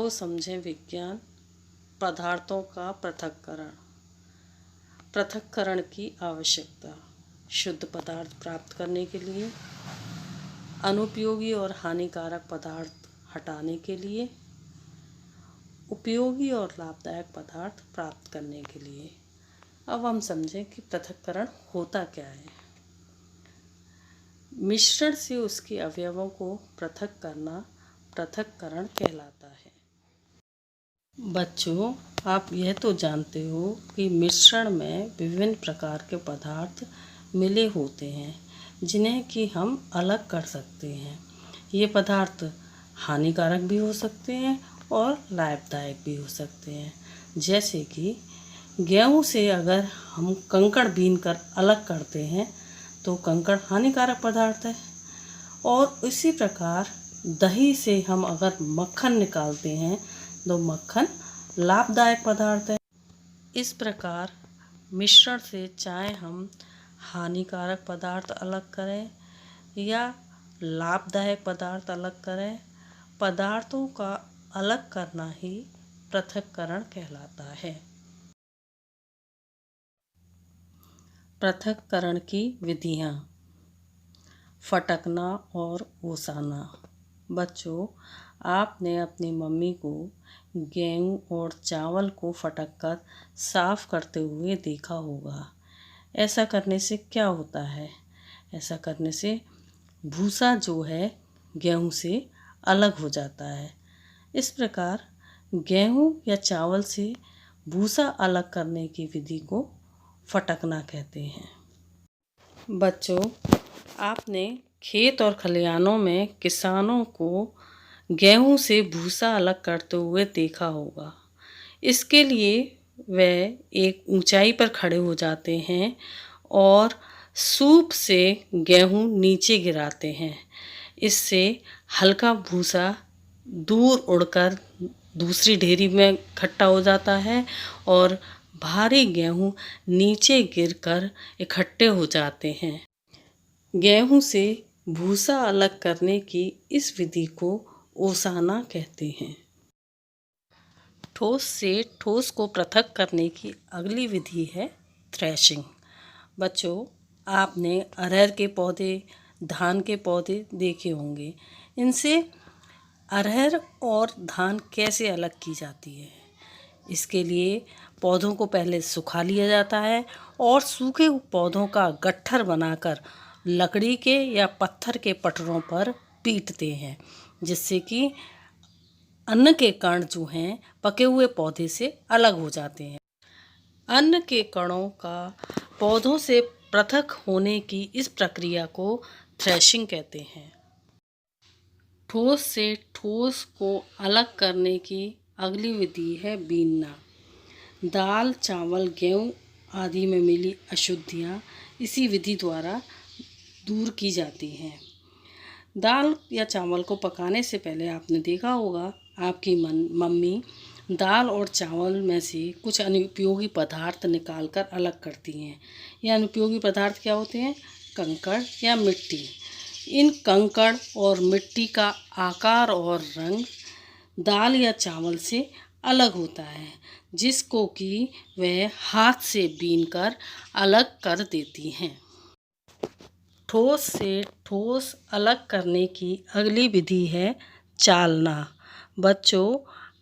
आओ समझें विज्ञान पदार्थों का पृथक्करण। पृथक्करण की आवश्यकता। शुद्ध पदार्थ प्राप्त करने के लिए, अनुपयोगी और हानिकारक पदार्थ हटाने के लिए, उपयोगी और लाभदायक पदार्थ प्राप्त करने के लिए। अब हम समझें कि पृथक्करण होता क्या है। मिश्रण से उसके अवयवों को पृथक करना पृथक्करण कहलाता है। बच्चों, आप यह तो जानते हो कि मिश्रण में विभिन्न प्रकार के पदार्थ मिले होते हैं जिन्हें कि हम अलग कर सकते हैं। ये पदार्थ हानिकारक भी हो सकते हैं और लाभदायक भी हो सकते हैं। जैसे कि गेहूं से अगर हम कंकड़ बीन कर अलग करते हैं तो कंकड़ हानिकारक पदार्थ है, और इसी प्रकार दही से हम अगर मक्खन निकालते हैं तो मक्खन लाभदायक पदार्थ है। इस प्रकार मिश्रण से चाहे हम हानिकारक पदार्थ अलग करें या लाभदायक पदार्थ अलग करें, पदार्थों का अलग करना ही पृथक्करण कहलाता है। पृथक्करण की विधियाँ। फटकना और ओसाना। बच्चों, आपने अपनी मम्मी को गेहूं और चावल को फटककर साफ करते हुए देखा होगा। ऐसा करने से क्या होता है? ऐसा करने से भूसा जो है गेहूं से अलग हो जाता है। इस प्रकार गेहूं या चावल से भूसा अलग करने की विधि को फटकना कहते हैं। बच्चों, आपने खेत और खलिहानों में किसानों को गेहूं से भूसा अलग करते हुए देखा होगा। इसके लिए वे एक ऊंचाई पर खड़े हो जाते हैं और सूप से गेहूं नीचे गिराते हैं। इससे हल्का भूसा दूर उड़कर दूसरी ढेरी में इकट्ठा हो जाता है और भारी गेहूं नीचे गिरकर इकट्ठे हो जाते हैं। गेहूं से भूसा अलग करने की इस विधि को ओसाना कहते हैं। ठोस से ठोस को पृथक करने की अगली विधि है थ्रेशिंग। बच्चों, आपने अरहर के पौधे, धान के पौधे देखे होंगे। इनसे अरहर और धान कैसे अलग की जाती है? इसके लिए पौधों को पहले सुखा लिया जाता है और सूखे पौधों का गट्ठर बनाकर लकड़ी के या पत्थर के पटरों पर पीटते हैं, जिससे कि अन्न के कण जो हैं पके हुए पौधे से अलग हो जाते हैं। अन्न के कणों का पौधों से पृथक होने की इस प्रक्रिया को थ्रेशिंग कहते हैं। ठोस से ठोस को अलग करने की अगली विधि है बीनना। दाल, चावल, गेहूं आदि में मिली अशुद्धियां इसी विधि द्वारा दूर की जाती हैं। दाल या चावल को पकाने से पहले आपने देखा होगा आपकी मम्मी दाल और चावल में से कुछ अनुपयोगी पदार्थ निकालकर अलग करती हैं। ये अनुपयोगी पदार्थ क्या होते हैं? कंकड़ या मिट्टी। इन कंकड़ और मिट्टी का आकार और रंग दाल या चावल से अलग होता है, जिसको कि वह हाथ से बीनकर अलग कर देती हैं। ठोस से ठोस अलग करने की अगली विधि है चालना। बच्चों,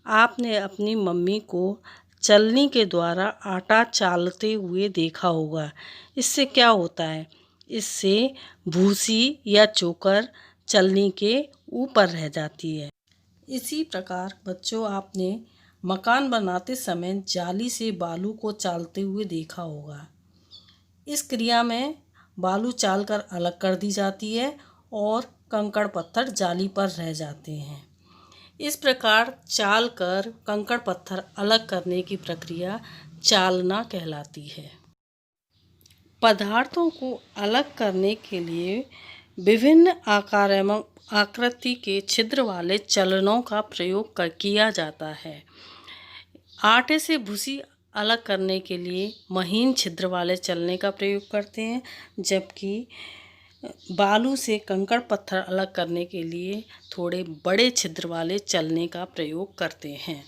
आपने अपनी मम्मी को चलनी के द्वारा आटा चालते हुए देखा होगा। इससे क्या होता है? इससे भूसी या चोकर चलनी के ऊपर रह जाती है। इसी प्रकार बच्चों, आपने मकान बनाते समय जाली से बालू को चालते हुए देखा होगा। इस क्रिया में बालू चालकर अलग कर दी जाती है और कंकड़ पत्थर जाली पर रह जाते हैं। इस प्रकार चालकर कंकड़ पत्थर अलग करने की प्रक्रिया चालना कहलाती है। पदार्थों को अलग करने के लिए विभिन्न आकार एवं आकृति के छिद्र वाले चलनों का प्रयोग किया जाता है। आटे से भूसी अलग करने के लिए महीन छिद्र वाले चलने का प्रयोग करते हैं, जबकि बालू से कंकड़ पत्थर अलग करने के लिए थोड़े बड़े छिद्र वाले चलने का प्रयोग करते हैं।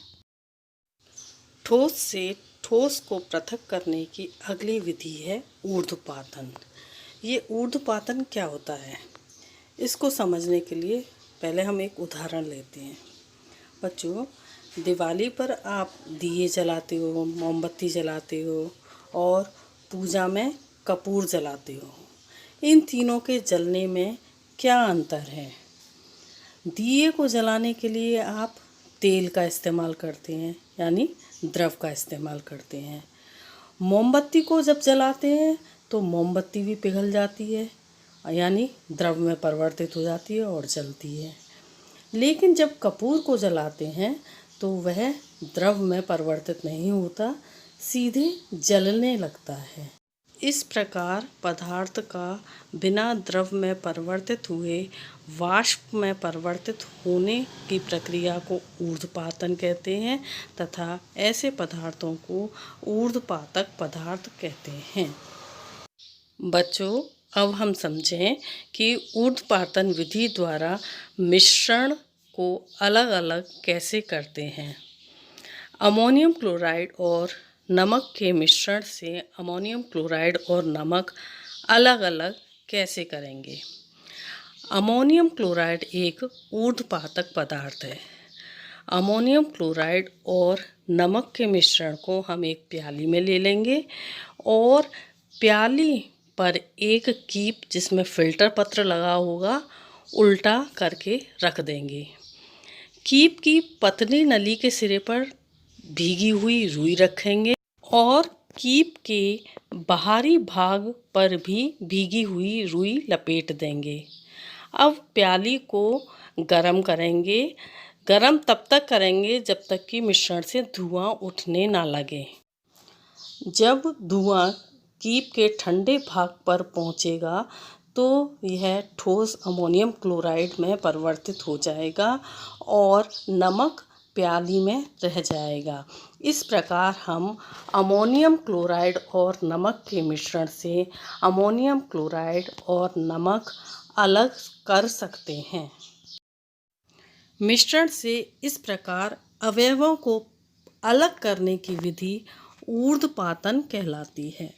ठोस से ठोस को पृथक करने की अगली विधि है ऊर्ध्वपातन। ये ऊर्ध्वपातन क्या होता है, इसको समझने के लिए पहले हम एक उदाहरण लेते हैं। बच्चों, दिवाली पर आप दिए जलाते हो, मोमबत्ती जलाते हो और पूजा में कपूर जलाते हो। इन तीनों के जलने में क्या अंतर है? दिए को जलाने के लिए आप तेल का इस्तेमाल करते हैं, यानी द्रव का इस्तेमाल करते हैं। मोमबत्ती को जब जलाते हैं तो मोमबत्ती भी पिघल जाती है, यानी द्रव में परिवर्तित हो जाती है और जलती है। लेकिन जब कपूर को जलाते हैं तो वह द्रव में परिवर्तित नहीं होता, सीधे जलने लगता है। इस प्रकार पदार्थ का बिना द्रव में परिवर्तित हुए वाष्प में परिवर्तित होने की प्रक्रिया को ऊर्ध्वपातन कहते हैं तथा ऐसे पदार्थों को ऊर्ध्वपातक पदार्थ कहते हैं। बच्चों, अब हम समझें कि ऊर्ध्वपातन विधि द्वारा मिश्रण को अलग अलग कैसे करते हैं। अमोनियम क्लोराइड और नमक के मिश्रण से अमोनियम क्लोराइड और नमक अलग अलग कैसे करेंगे। अमोनियम क्लोराइड एक ऊर्ध्वपातक पदार्थ है। अमोनियम क्लोराइड और नमक के मिश्रण को हम एक प्याली में ले लेंगे और प्याली पर एक कीप जिसमें फिल्टर पत्र लगा होगा उल्टा करके रख देंगे। कीप की पतली नली के सिरे पर भीगी हुई रुई रखेंगे और कीप के बाहरी भाग पर भी भीगी हुई रुई लपेट देंगे। अब प्याली को गरम करेंगे। गरम तब तक करेंगे जब तक कि मिश्रण से धुआं उठने ना लगे। जब धुआं कीप के ठंडे भाग पर पहुंचेगा तो यह ठोस अमोनियम क्लोराइड में परिवर्तित हो जाएगा और नमक प्याली में रह जाएगा। इस प्रकार हम अमोनियम क्लोराइड और नमक के मिश्रण से अमोनियम क्लोराइड और नमक अलग कर सकते हैं। मिश्रण से इस प्रकार अवयवों को अलग करने की विधि ऊर्ध्वपातन कहलाती है।